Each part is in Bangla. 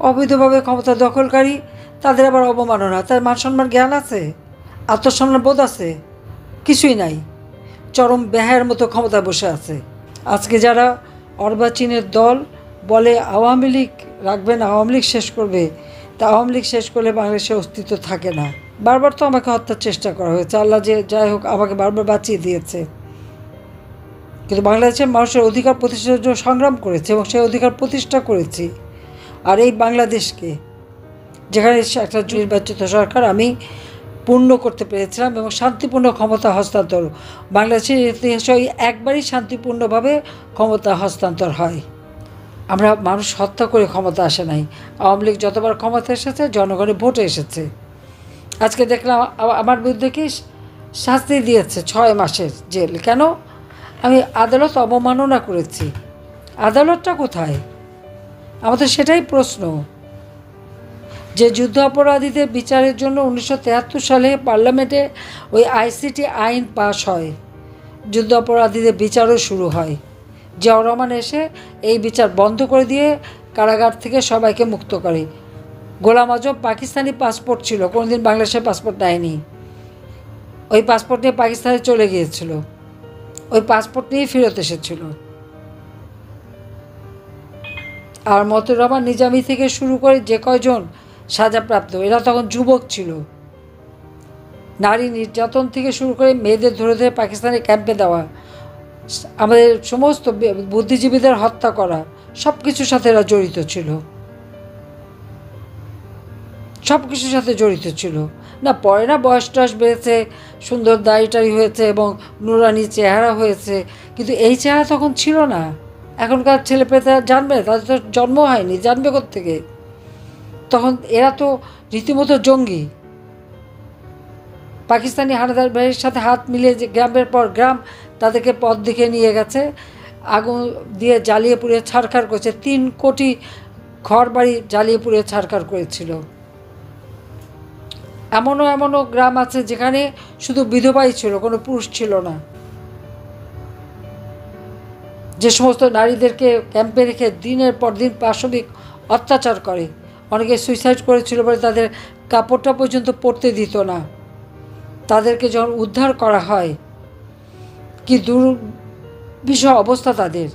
অবৈধভাবে ক্ষমতা দখলকারী তাদের আবার অবমাননা, তার মান সম্মান জ্ঞান আছে, আত্মসম্মান বোধ আছে? কিছুই নাই। চরম ব্যাহের মতো ক্ষমতায় বসে আছে। আজকে যারা অর্বাচীনের দল বলে আওয়ামী লীগ রাখবেন, আওয়ামী লীগ শেষ করবে, তা আওয়ামী লীগ শেষ করলে বাংলাদেশের অস্তিত্ব থাকে না। বারবার তো আমাকে হত্যার চেষ্টা করা হয়েছে, আল্লাহ যে যাই হোক আমাকে বারবার বাঁচিয়ে দিয়েছে। কিন্তু বাংলাদেশের মানুষের অধিকার প্রতিষ্ঠার জন্য সংগ্রাম করেছে এবং সেই অধিকার প্রতিষ্ঠা করেছি। আর এই বাংলাদেশকে, যেখানে একটা নির্বাচিত সরকার আমি পূর্ণ করতে পেরেছিলাম এবং শান্তিপূর্ণ ক্ষমতা হস্তান্তর, বাংলাদেশের ইতিহাসে ওই একবারই শান্তিপূর্ণভাবে ক্ষমতা হস্তান্তর হয়। আমরা মানুষ হত্যা করে ক্ষমতা আসে নাই। আওয়ামী লীগ যতবার ক্ষমতা এসেছে জনগণের ভোটে এসেছে। আজকে দেখলাম আমার বিরুদ্ধে কি শাস্তি দিয়েছে 6 মাসের জেল। কেন? আমি আদালত অবমাননা করেছি। আদালতটা কোথায়? আমাদের সেটাই প্রশ্ন। যে যুদ্ধ অপরাধীদের বিচারের জন্য 1973 সালে পার্লামেন্টে ওই আইসিটি আইন পাশ হয়, যুদ্ধ অপরাধীদের বিচারও শুরু হয়। জিয়াউর রহমান এসে এই বিচার বন্ধ করে দিয়ে কারাগার থেকে সবাইকে মুক্ত করে। গোলাম আজম পাকিস্তানি পাসপোর্ট ছিল, কোনোদিন বাংলাদেশের পাসপোর্ট নেয়নি। ওই পাসপোর্ট নিয়ে পাকিস্তানে চলে গিয়েছিল, ওই পাসপোর্ট নিয়েই ফেরত এসেছিল। আর মতিউর রহমান নিজামী থেকে শুরু করে যে কয়জন সাজাপ্রাপ্ত, এরা তখন যুবক ছিল। নারী নির্যাতন থেকে শুরু করে মেয়েদের ধরে ধরে পাকিস্তানের ক্যাম্পে দেওয়া, আমাদের সমস্ত বুদ্ধিজীবীদের হত্যা করা, সব কিছুর সাথে এরা জড়িত ছিল, সব কিছুর সাথে জড়িত ছিল। না পরে না বয়স টয়স বেড়েছে, সুন্দর দাড়ি হয়েছে এবং নুরানি চেহারা হয়েছে, কিন্তু এই চেহারা তখন ছিল না। এখনকার ছেলেপেলেরা জানবে? তাদের তো জন্ম হয়নি, জানবে কোত্থেকে? তখন এরা তো রীতিমতো জঙ্গি। পাকিস্তানি হানাদার বাহিনীর সাথে হাত মিলিয়ে যে গ্রামের পর গ্রাম তাদেরকে পথ দেখে নিয়ে গেছে, আগুন দিয়ে জ্বালিয়ে পুড়িয়ে ছারখার করেছে। 3 কোটি ঘর বাড়ি জ্বালিয়ে পুড়িয়ে ছারখার করেছিল। এমনও গ্রাম আছে যেখানে শুধু বিধবাই ছিল, কোনো পুরুষ ছিল না। যে সমস্ত নারীদেরকে ক্যাম্পে রেখে দিনের পর দিন পাশবিক অত্যাচার করে, অনেকে সুইসাইড করেছিল বলে তাদের কাপড়টা পর্যন্ত পরতে দিত না। তাদেরকে যখন উদ্ধার করা হয়, কি দুর্বিষহ অবস্থা তাদের।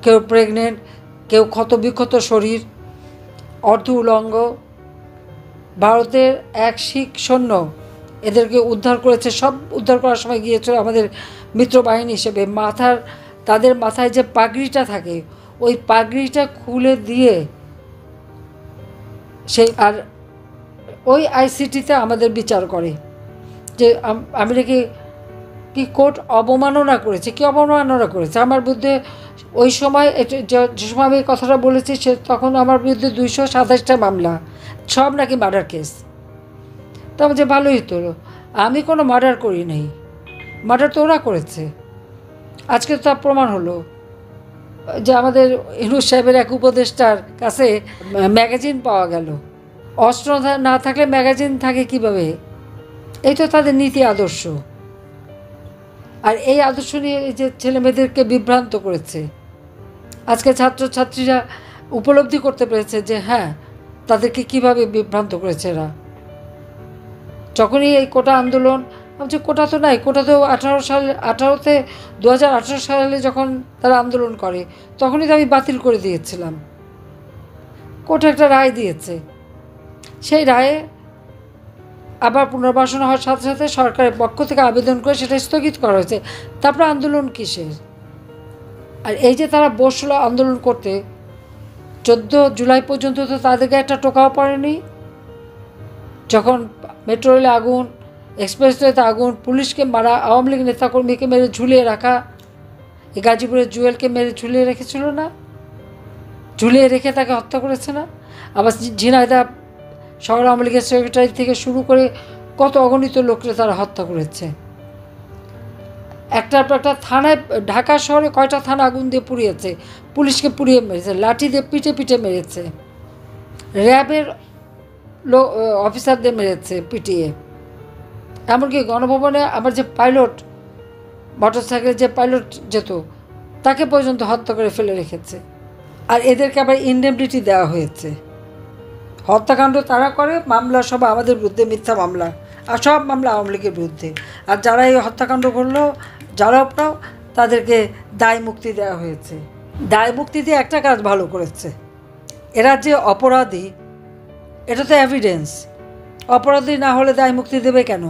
কেউ প্রেগনেন্ট, কেউ ক্ষতবিক্ষত শরীর, অর্ধ উলঙ্গ। ভারতের এক শিখ সৈন্য এদেরকে উদ্ধার করেছে। সব উদ্ধার করার সময় গিয়েছিল আমাদের মিত্রবাহিনী হিসেবে। তাদের মাথায় যে পাগড়িটা থাকে, ওই পাগড়িটা খুলে দিয়ে সেই আর ওই আইসিটিতে আমাদের বিচার করে যে আমি কি কোর্ট অবমাননা করেছে। কি অবমাননা করেছে আমার বিরুদ্ধে? ওই সময় যে সময় আমি কথাটা বলেছি তখন আমার বিরুদ্ধে 227টা মামলা, সব নাকি মার্ডার কেস। তবে যে ভালোই তো, আমি কোনো মার্ডার করি নাই, মার্ডার তো ওরা করেছে। আজকে তো তার প্রমাণ হলো যে আমাদের ইউনূস সাহেবের এক উপদেষ্টার কাছে ম্যাগাজিন পাওয়া গেল। অস্ত্র না থাকলে ম্যাগাজিন থাকে কিভাবে? এই তো তাদের নীতি আদর্শ। আর এই আদর্শ নিয়ে এই যে ছেলেমেয়েদেরকে বিভ্রান্ত করেছে। আজকে ছাত্রছাত্রীরা উপলব্ধি করতে পেরেছে যে হ্যাঁ, তাদেরকে কিভাবে বিভ্রান্ত করেছে এরা। যখনই এই কোটা আন্দোলন, যে কোটা তো নাই, কোটা তো 2018 সালে যখন তারা আন্দোলন করে তখনই তো আমি বাতিল করে দিয়েছিলাম। কোর্ট একটা রায় দিয়েছে, সেই রায়ে আবার পুনর্বাসন হওয়ার সাথে সাথে সরকারের পক্ষ থেকে আবেদন করে সেটা স্থগিত করা হয়েছে। তারপরে আন্দোলন কিসের? আর এই যে তারা বসলো আন্দোলন করতে, 14 জুলাই পর্যন্ত তো তাদেরকে একটা টোকাও পড়েনি। যখন মেট্রো রেলে আগুন, এক্সপ্রেসওয়েতে আগুন, পুলিশকে মারা, আওয়ামী লীগ নেতাকর্মীকে মেরে ঝুলিয়ে রাখা, এই গাজীপুরের জুয়েলকে মেরে ঝুলিয়ে রেখেছিল না? ঝুলিয়ে রেখে তাকে হত্যা করেছে না? আবার ঝিনাইদহ শহর আওয়ামী লীগের সেক্রেটারি থেকে শুরু করে কত অগণিত লোককে তারা হত্যা করেছে। একটার পর একটা থানায়, ঢাকা শহরে কয়টা থানা আগুন দিয়ে পুড়িয়েছে, পুলিশকে পুড়িয়ে মেরেছে, লাঠি দিয়ে পিটে পিটে মেরেছে, র্যাবের অফিসারদের মেরেছে পিটিয়ে। এমনকি গণভবনে আমার যে পাইলট, মোটরসাইকেলের যে পাইলট যেত, তাকে পর্যন্ত হত্যা করে ফেলে রেখেছে। আর এদেরকে আবার ইনডেমনিটি দেওয়া হয়েছে। হত্যাকাণ্ড তারা করে, মামলা সব আমাদের বিরুদ্ধে, মিথ্যা মামলা, আর সব মামলা আওয়ামী লীগের বিরুদ্ধে। আর যারা এই হত্যাকাণ্ড করলো, যারা আপনাও, তাদেরকে দায় মুক্তি দেওয়া হয়েছে। দায় মুক্তি দিয়ে একটা কাজ ভালো করেছে, এরা যে অপরাধী এটা তো এভিডেন্স। অপরাধী না হলে দায় মুক্তি দেবে কেন?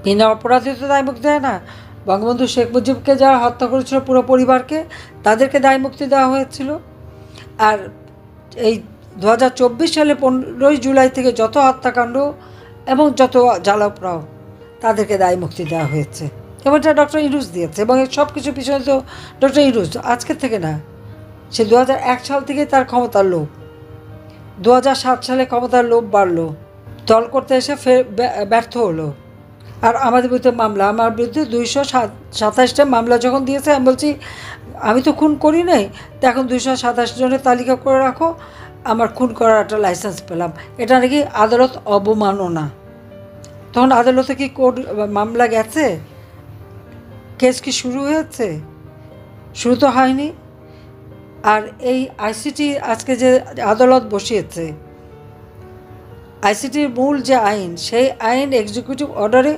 বিনা অপরাধী তো দায় মুক্তি দেয় না। বঙ্গবন্ধু শেখ মুজিবকে যারা হত্যা করেছিল পুরো পরিবারকে, তাদেরকে দায় মুক্তি দেওয়া হয়েছিল। আর এই 2024 সালে 15ই জুলাই থেকে যত হত্যাকাণ্ড এবং যত জ্বালাপড়াও, তাদেরকে দায় মুক্তি দেওয়া হয়েছে। এবং এটা ডক্টর ইউনূস দিয়েছে। এবং এই সব কিছুর পিছনে তো ডক্টর ইউনূস আজকের থেকে না, সে 2001 সাল থেকে তার ক্ষমতার লোভ, 2007 সালে ক্ষমতার লোভ বাড়লো, দল করতে এসে ফের ব্যর্থ হলো। আর আমাদের বিরুদ্ধে মামলা, আমার বিরুদ্ধে 227টা মামলা যখন দিয়েছে, আমি বলছি আমি তো খুন করি নাই, তো এখন 227 জনের তালিকা করে রাখো, আমার খুন করার একটা লাইসেন্স পেলাম। এটা নাকি আদালত অবমাননা। তখন আদালতে কি কোর্ট মামলা গেছে? কেস কি শুরু হয়েছে? শুরু তো হয়নি। আর এই আইসিটি আজকে যে আদালত বসিয়েছে, আইসিটির মূল যে আইন, সেই আইন এক্সিকিউটিভ অর্ডারে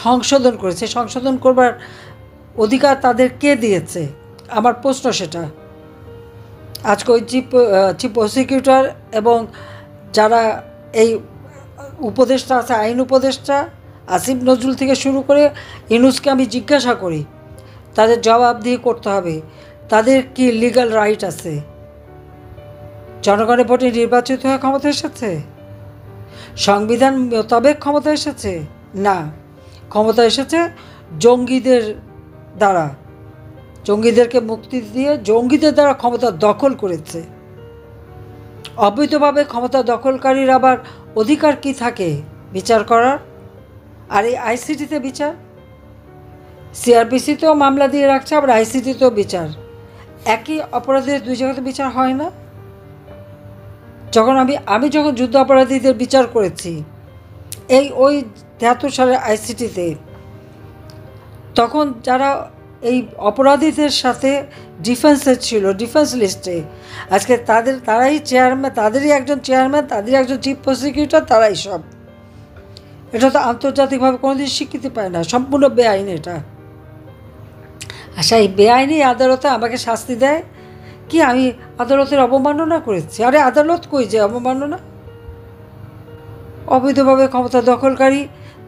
সংশোধন করেছে। সংশোধন করবার অধিকার তাদের কে দিয়েছে? আমার প্রশ্ন সেটা। আজকে ওই চিফ প্রসিকিউটর এবং যারা এই উপদেষ্টা আছে, আইন উপদেষ্টা আসিফ নজরুল থেকে শুরু করে ইউনূসকে আমি জিজ্ঞাসা করি, তাদের জবাবদিহি করতে হবে। তাদের কি লিগ্যাল রাইট আছে? জনগণের ভোটে নির্বাচিত হয়ে ক্ষমতা এসেছে? সংবিধান মোতাবেক ক্ষমতা এসেছে? না, ক্ষমতা এসেছে জঙ্গিদের দ্বারা। জঙ্গিদেরকে মুক্তি দিয়ে জঙ্গিদের দ্বারা ক্ষমতা দখল করেছে। অবৈধভাবে ক্ষমতা দখলকারীর আবার অধিকার কি থাকে বিচার করার? আর এই আইসিটিতে বিচার, সিআরপিসিতেও মামলা দিয়ে রাখছে, আবার আইসিটিতেও বিচার। একই অপরাধীদের দুই জায়গাতে বিচার হয় না? যখন আমি যখন যুদ্ধ অপরাধীদের বিচার করেছি ওই 73 সালের আইসিটিতে, তখন যারা এই অপরাধীদের সাথে ডিফেন্সে ছিল, ডিফেন্স লিস্টে, আজকে তারাই চেয়ারম্যান, তাদেরই একজন চেয়ারম্যান, তাদেরই একজন চিফ প্রসিকিউটর, তারাই সব। এটা তো আন্তর্জাতিকভাবে কোনোদিন স্বীকৃতি পায় না, সম্পূর্ণ বেআইনি এটা। আচ্ছা, এই বেআইনি আদালতে আমাকে শাস্তি দেয় কি আমি আদালতের অবমাননা করেছি? আরে আদালত কই যে অবমাননা? অবৈধভাবে ক্ষমতা দখলকারী,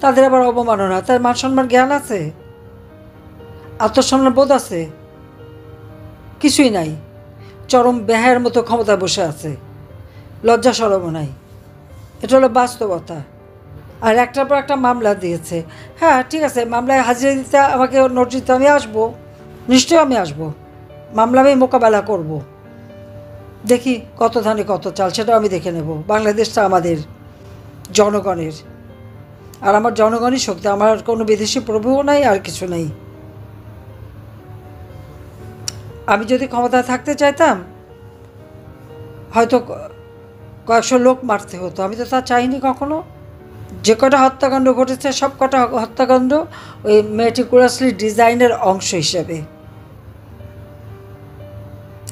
তাদের আবার অবমাননা। তার মান সম্মান জ্ঞান আছে? আত্মসম্মান বোধ আছে? কিছুই নাই। চরম বেহায়ের মতো ক্ষমতায় বসে আছে, লজ্জা শরমও নাই। এটা হলো বাস্তবতা। আর একটার পর একটা মামলা দিয়েছে। হ্যাঁ ঠিক আছে, মামলায় হাজিরা দিতে আমাকে নোটিশ দিতে আমি আসবো, নিশ্চয়ই আমি আসবো, মামলা আমি মোকাবেলা করব। দেখি কত ধানে কত চাল, সেটাও আমি দেখে নেব। বাংলাদেশটা আমাদের জনগণের, আর আমার জনগণই শক্তি, আমার কোনো বিদেশি প্রভুও নাই, আর কিছু নেই। আমি যদি ক্ষমতায় থাকতে চাইতাম, হয়তো কয়েকশো লোক মারতে হতো, আমি তো তা চাইনি কখনো। যে কটা হত্যাকাণ্ড ঘটেছে, সব কটা হত্যাকাণ্ড ওই মেটিকুলাসলি ডিজাইনের অংশ হিসেবে।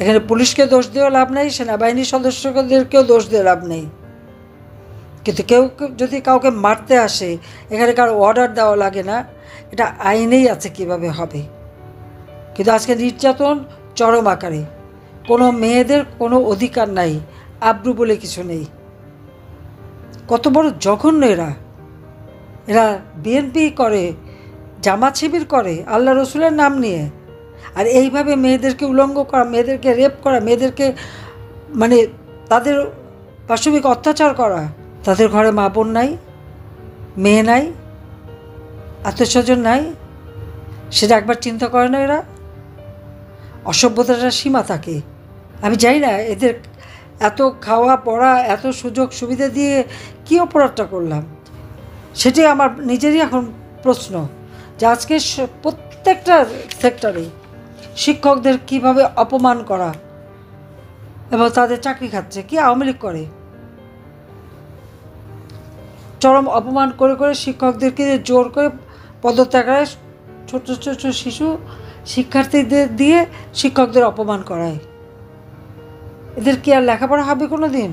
এখানে পুলিশকে দোষ দিয়েও লাভ নেই, সেনাবাহিনীর সদস্যদেরকেও দোষ দিয়ে লাভ নেই। কিন্তু কেউ যদি কাউকে মারতে আসে, এখানে কারো অর্ডার দেওয়া লাগে না, এটা আইনেই আছে কিভাবে হবে। কিন্তু আজকে নির্যাতন চরম আকারে, কোনো মেয়েদের কোনো অধিকার নাই, আব্রু বলে কিছু নেই। কত বড় জঘন্য এরা! এরা বিএনপি করে, জামাত শিবির করে আল্লাহ রসুলের নাম নিয়ে, আর এইভাবে মেয়েদেরকে উলঙ্গ করা, মেয়েদেরকে রেপ করা, মেয়েদেরকে মানে তাদের পাশবিক অত্যাচার করা। তাদের ঘরে মা বোন নাই, মেয়ে নাই, আত্মীয়স্বজন নাই, সেটা একবার চিন্তা করে না এরা? অসভ্যতার সীমা থাকে। আমি জানি না এদের এত খাওয়া পড়া, এত সুযোগ সুবিধা দিয়ে কী অপরাধটা করলাম, সেটাই আমার নিজেরই এখন প্রশ্ন। যে আজকে প্রত্যেকটা সেক্টরে শিক্ষকদের কিভাবে অপমান করা, এবং তাদের চাকরি খাচ্ছে কি আওয়ামী লীগ করে। চরম অপমান করে করে শিক্ষকদেরকে জোর করে পদত্যাগ করায়, ছোট ছোট শিশু শিক্ষার্থীদের দিয়ে শিক্ষকদের অপমান করায়। এদের কি আর লেখাপড়া হবে কোনো দিন?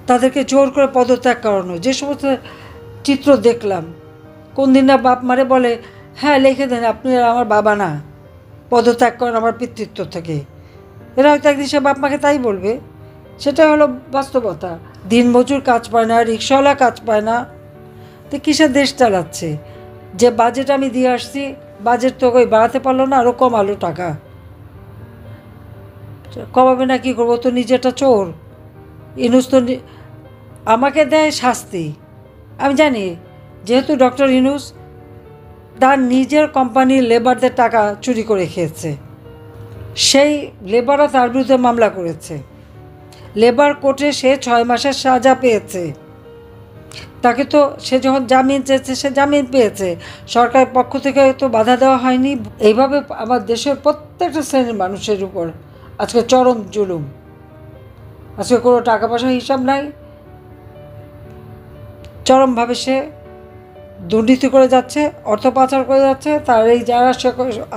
তাদেরকে জোর করে পদত্যাগ করানো, যে সমস্ত চিত্র দেখলাম। কোন দিন না বাপ মারে বলে, হ্যাঁ লিখে দেন আপনি আর আমার বাবা না, পদত্যাগ করেন আমার পিতৃত্ব থেকে। এরা হয়তো একদিন সে বাপ মাকে তাই বলবে। সেটা হলো বাস্তবতা। দিনমজুর কাজ পায় না, রিক্সাওয়ালা কাজ পায় না, তো কিসের দেশ চালাচ্ছে? যে বাজেট আমি দিয়ে আসছি, বাজেট তো ওই বাড়াতে পারলো না, আরও কমালো টাকা। কমাবে না, কী করবো? তো নিজেটা চোর। ইনুস তো আমাকে দেয় শাস্তি। আমি জানি যেহেতু ডক্টর ইনুস তার নিজের কোম্পানির লেবারদের টাকা চুরি করে খেয়েছে, সেই লেবাররা তার বিরুদ্ধে মামলা করেছে। লেবার কোর্টে সে 6 মাসের সাজা পেয়েছে। তাকে তো সে যখন জামিন চেয়েছে সে জামিন পেয়েছে, সরকারের পক্ষ থেকে তো বাধা দেওয়া হয়নি। এইভাবে আমার দেশের প্রত্যেকটা শ্রেণীর মানুষের উপর আজকে চরম জুলুম। আজকে কোনো টাকা পয়সার হিসাব নাই, চরমভাবে সে দুর্নীতি করে যাচ্ছে, অর্থ পাচার করে যাচ্ছে। তার এই যারা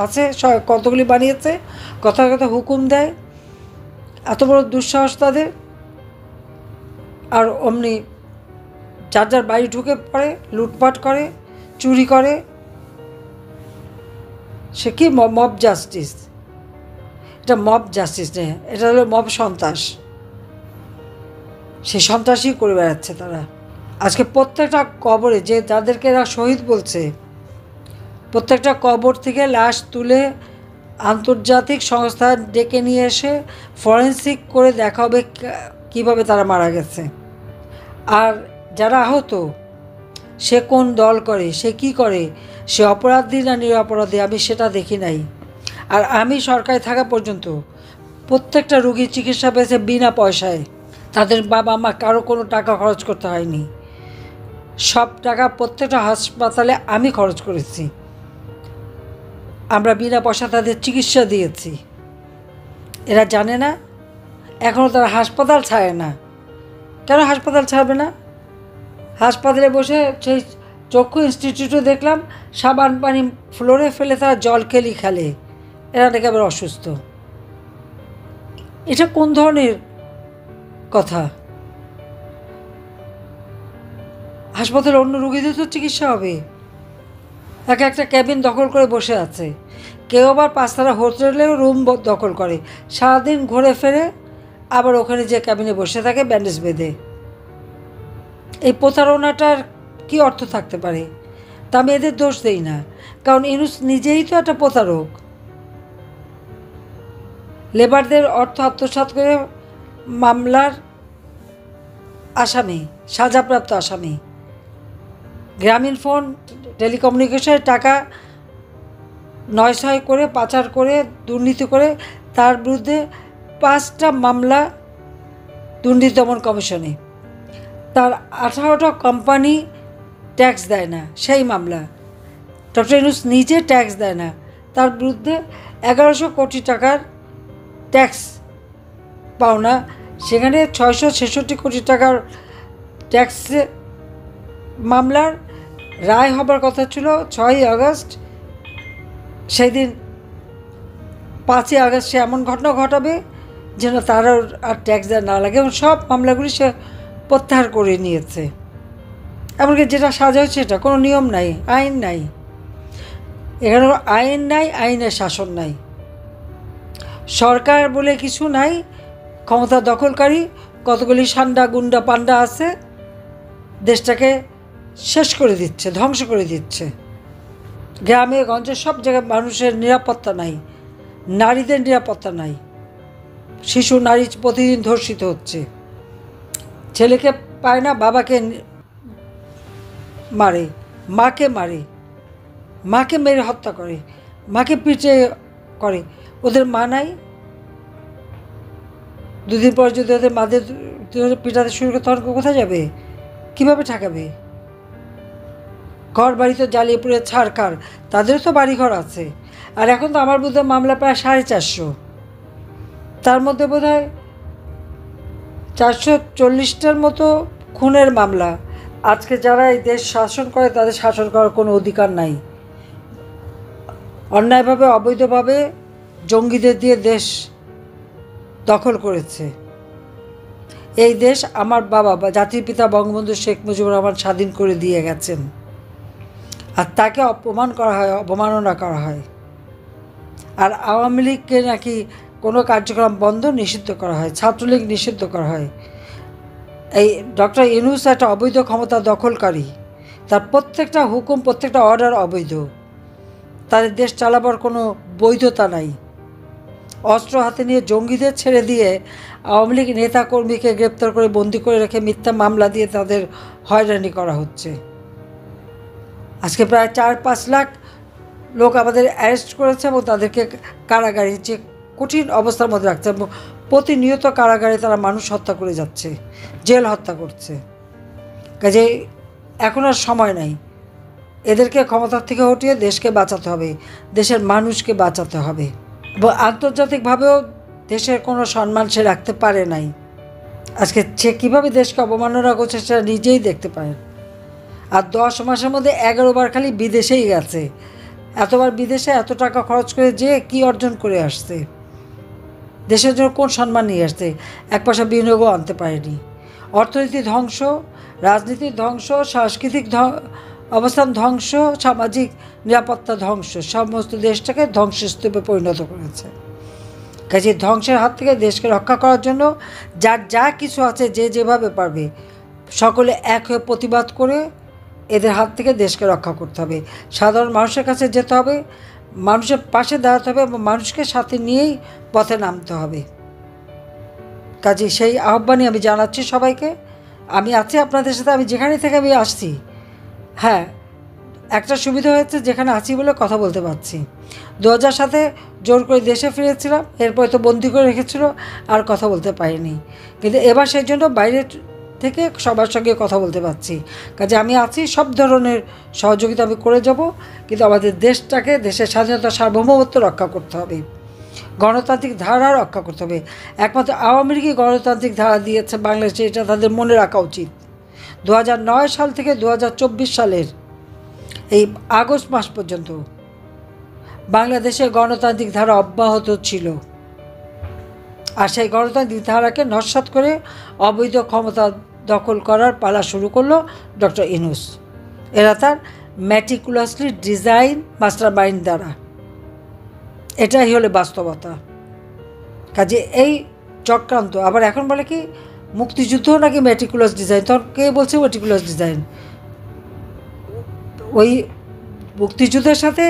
আছে কতগুলি বানিয়েছে, কথা কথা হুকুম দেয়, এত বড় দুঃসাহস তাদের। আর অমনি যার যার বাড়ি ঢুকে পড়ে, লুটপাট করে, চুরি করে। সে কি মব জাস্টিস? এটা মব জাস্টিস নেই, এটা হলো মব সন্ত্রাস। সে সন্ত্রাসই করে বেড়াচ্ছে তারা। আজকে প্রত্যেকটা কবরে যে যাদেরকে এরা শহীদ বলছে, প্রত্যেকটা কবর থেকে লাশ তুলে আন্তর্জাতিক সংস্থা ডেকে নিয়ে এসে ফরেন্সিক করে দেখা হবে কীভাবে তারা মারা গেছে। আর যারা আহত, সে কোন দল করে, সে কি করে, সে অপরাধী না নিরপরাধী, আমি সেটা দেখি নাই। আর আমি সরকারে থাকা পর্যন্ত প্রত্যেকটা রুগীর চিকিৎসা পেয়েছে বিনা পয়সায়। তাদের বাবা মা কারো কোনো টাকা খরচ করতে হয়নি। সব টাকা প্রত্যেকটা হাসপাতালে আমি খরচ করেছি। আমরা বিনা পয়সা তাদের চিকিৎসা দিয়েছি। এরা জানে না, এখনও তারা হাসপাতাল ছাড়ে না। কেন হাসপাতাল ছাড়বে না? হাসপাতালে বসে সেই চক্ষু ইনস্টিটিউটে দেখলাম সাবান পানি ফ্লোরে ফেলে তারা জল খেলে। এরা নাকি আবার অসুস্থ। এটা কোন ধরনের কথা? হাসপাতালে অন্য রোগীদের তো চিকিৎসা হবে। একটা ক্যাবিন দখল করে বসে আছে। কেউ আবার 5 তারা হোটেলেও রুম দখল করে, সারাদিন ঘুরে ফেরে আবার ওখানে যে ক্যাবিনে বসে থাকে ব্যান্ডেজ বেঁধে। এই প্রতারণাটার কি অর্থ থাকতে পারে? তা আমি এদের দোষ দেই না, কারণ ইনুস নিজেই তো একটা প্রতারক। লেবারদের অর্থ আত্মসাৎ করে মামলার আসামি, সাজাপ্রাপ্ত আসামি। গ্রামীণ ফোন টেলিকমিউনিকেশনের টাকা 9-6 করে পাচার করে দুর্নীতি করে তার বিরুদ্ধে 5টা মামলা দুর্নীতি দমন কমিশনে। তার 18টা কোম্পানি ট্যাক্স দেয় না, সেই মামলা। ডক্টর ইউনূস নিজে ট্যাক্স দেয় না, তার বিরুদ্ধে 1100 কোটি টাকার ট্যাক্স পাওনা। সেখানে 666 কোটি টাকার ট্যাক্স মামলার রায় হবার কথা ছিল 6ই আগস্ট। সেই দিন 5ই আগস্ট সে এমন ঘটনা ঘটাবে যেন তার আর ট্যাক্স দেওয়া না লাগে, এবং সব মামলাগুলি সে প্রত্যাহার করে নিয়েছে। এমনকি যেটা সাজা হচ্ছে সেটা কোনো নিয়ম নাই, আইন নাই। এখানে আইন নাই, আইনের শাসন নাই, সরকার বলে কিছু নাই। ক্ষমতা দখলকারী কতগুলি সান্ডা গুন্ডা পান্ডা আছে, দেশটাকে শেষ করে দিচ্ছে, ধ্বংস করে দিচ্ছে। গ্রামে গঞ্জে সব জায়গায় মানুষের নিরাপত্তা নাই, নারীদের নিরাপত্তা নাই। শিশু নারী প্রতিদিন ধর্ষিত হচ্ছে, ছেলেকে পায় না, বাবাকে মারে, মাকে মারে, মাকে মেরে হত্যা করে, মাকে পিটে করে। ওদের মা নাই? দুদিন পর যদি ওদের মাদের পিটাতে শুরু করে তখন কোথায় যাবে? কীভাবে ঠেকাবে? ঘর বাড়ি তো জ্বালিয়ে পুড়ে ছাড়খার, তাদেরও তো বাড়িঘর আছে। আর এখন তো আমার বোধহয় মামলা প্রায় 450, তার মধ্যে বোধহয় 440টার মতো খুনের মামলা। আজকে যারা এই দেশ শাসন করে তাদের শাসন করার কোনো অধিকার নাই। অন্যায়ভাবে অবৈধভাবে জঙ্গিদের দিয়ে দেশ দখল করেছে। এই দেশ আমার বাবা বা জাতির পিতা বঙ্গবন্ধু শেখ মুজিবুর রহমান স্বাধীন করে দিয়ে গেছেন, আর তাকে অপমান করা হয়, অবমাননা করা হয়। আর আওয়ামী লীগকে নাকি কোনো কার্যক্রম বন্ধ, নিষিদ্ধ করা হয়, ছাত্রলীগ নিষিদ্ধ করা হয়। এই ডক্টর ইউনূস একটা অবৈধ ক্ষমতা দখলকারী, তার প্রত্যেকটা হুকুম, প্রত্যেকটা অর্ডার অবৈধ। তাদের দেশ চালাবার কোনো বৈধতা নাই। অস্ত্র হাতে নিয়ে জঙ্গিদের ছেড়ে দিয়ে আওয়ামী লীগ নেতাকর্মীকে গ্রেপ্তার করে বন্দি করে রেখে মিথ্যা মামলা দিয়ে তাদের হয়রানি করা হচ্ছে। আজকে প্রায় 4-5 লাখ লোক আমাদের অ্যারেস্ট করেছে এবং তাদেরকে কারাগারে, যে কঠিন অবস্থার মধ্যে রাখছে, এবং প্রতিনিয়ত কারাগারে তারা মানুষ হত্যা করে যাচ্ছে, জেল হত্যা করছে। কাজে এখন আর সময় নাই। এদেরকে ক্ষমতার থেকে হটিয়ে দেশকে বাঁচাতে হবে, দেশের মানুষকে বাঁচাতে হবে। এবং আন্তর্জাতিকভাবেও দেশের কোনো সম্মান সে রাখতে পারে নাই। আজকে সে কীভাবে দেশকে অবমাননা করছে সেটা নিজেই দেখতে পারেন। আর 10 মাসের মধ্যে 11 বার খালি বিদেশেই গেছে। এতবার বিদেশে এত টাকা খরচ করে যে কি অর্জন করে আসছে, দেশের জন্য কোন সম্মান নিয়ে আসছে? এক পয়সা বিনিয়োগও আনতে পারেনি। অর্থনীতি ধ্বংস, রাজনীতি ধ্বংস, সাংস্কৃতিক অবস্থান ধ্বংস, সামাজিক নিরাপত্তা ধ্বংস, সমস্ত দেশটাকে ধ্বংসস্তূপে পরিণত করেছে। কাজে ধ্বংসের হাত থেকে দেশকে রক্ষা করার জন্য যার যা কিছু আছে, যে যেভাবে পারবে, সকলে এক হয়ে প্রতিবাদ করে এদের হাত থেকে দেশকে রক্ষা করতে হবে। সাধারণ মানুষের কাছে যেতে হবে, মানুষের পাশে দাঁড়াতে হবে এবং মানুষকে সাথে নিয়েই পথে নামতে হবে। কাজে সেই আহ্বানই আমি জানাচ্ছি সবাইকে। আমি আছি আপনাদের সাথে, আমি যেখানে থেকে আমি আসছি। হ্যাঁ, একটা সুবিধা হয়েছে, যেখানে আছি বলে কথা বলতে পারছি। 2007 জোর করে দেশে ফিরেছিলাম, এরপরে তো বন্দি করে রেখেছিল, আর কথা বলতে পারিনি। কিন্তু এবার সেই জন্য বাইরে থেকে সবার সঙ্গে কথা বলতে পারছি। কাজে আমি আছি, সব ধরনের সহযোগিতা আমি করে যাব। কিন্তু আমাদের দেশটাকে, দেশের স্বাধীনতা, সার্বভৌমত্ব রক্ষা করতে হবে, গণতান্ত্রিক ধারা রক্ষা করতে হবে। একমাত্র আওয়ামী লীগই গণতান্ত্রিক ধারা দিয়েছে বাংলাদেশে, এটা তাদের মনে রাখা উচিত। 2009 সাল থেকে 2024 সালের এই আগস্ট মাস পর্যন্ত বাংলাদেশের গণতান্ত্রিক ধারা অব্যাহত ছিল। আর সেই গণতান্ত্রিক ধারাকে নস্যাৎ করে অবৈধ ক্ষমতা দখল করার পালা শুরু করলো ডক্টর ইউনূস। এরা তার ম্যাটিকুলাসলি ডিজাইন মাস্টার মাইন্ড দ্বারা। এটাই হলো বাস্তবতা। কাজে এই চক্রান্ত আবার এখন বলে কি মুক্তিযুদ্ধ নাকি ম্যাটিকুলাস ডিজাইন, তখন কে বলছে ম্যাটিকুলাস ডিজাইন? ওই মুক্তিযুদ্ধের সাথে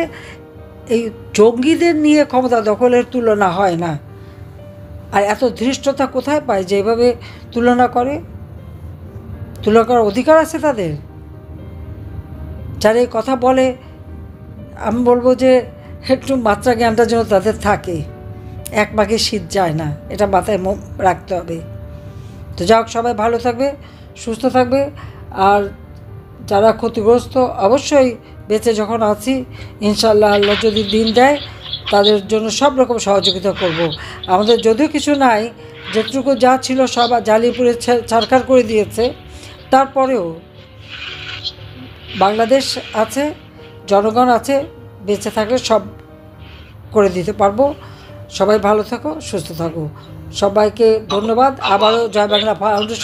এই জঙ্গিদের নিয়ে ক্ষমতা দখলের তুলনা হয় না। আর এত ধৃষ্টতা কোথায় পায় যে এভাবে তুলনা করে? তুলনা করার অধিকার আছে তাদের? যারা এই কথা বলে, আমি বলবো যে একটু মাত্রা জ্ঞানটা যেন তাদের থাকে। এক পাখি শীত যায় না, এটা মাথায় রাখতে হবে। তো যাই হোক, সবাই ভালো থাকবে, সুস্থ থাকবে। আর যারা ক্ষতিগ্রস্ত, অবশ্যই বেঁচে যখন আছি, ইনশাল্লাহ আল্লাহ যদি দিন দেয়, তাদের জন্য সব রকম সহযোগিতা করব। আমাদের যদিও কিছু নাই, যেটুকু যা ছিল সব জ্বালিয়ে পুড়ে ছারখার করে দিয়েছে, তারপরেও বাংলাদেশ আছে, জনগণ আছে, বেঁচে থাকলে সব করে দিতে পারবো। সবাই ভালো থাকো, সুস্থ থাকো। সবাইকে ধন্যবাদ। আবারও জয় বাংলা ফাউন্ডেশন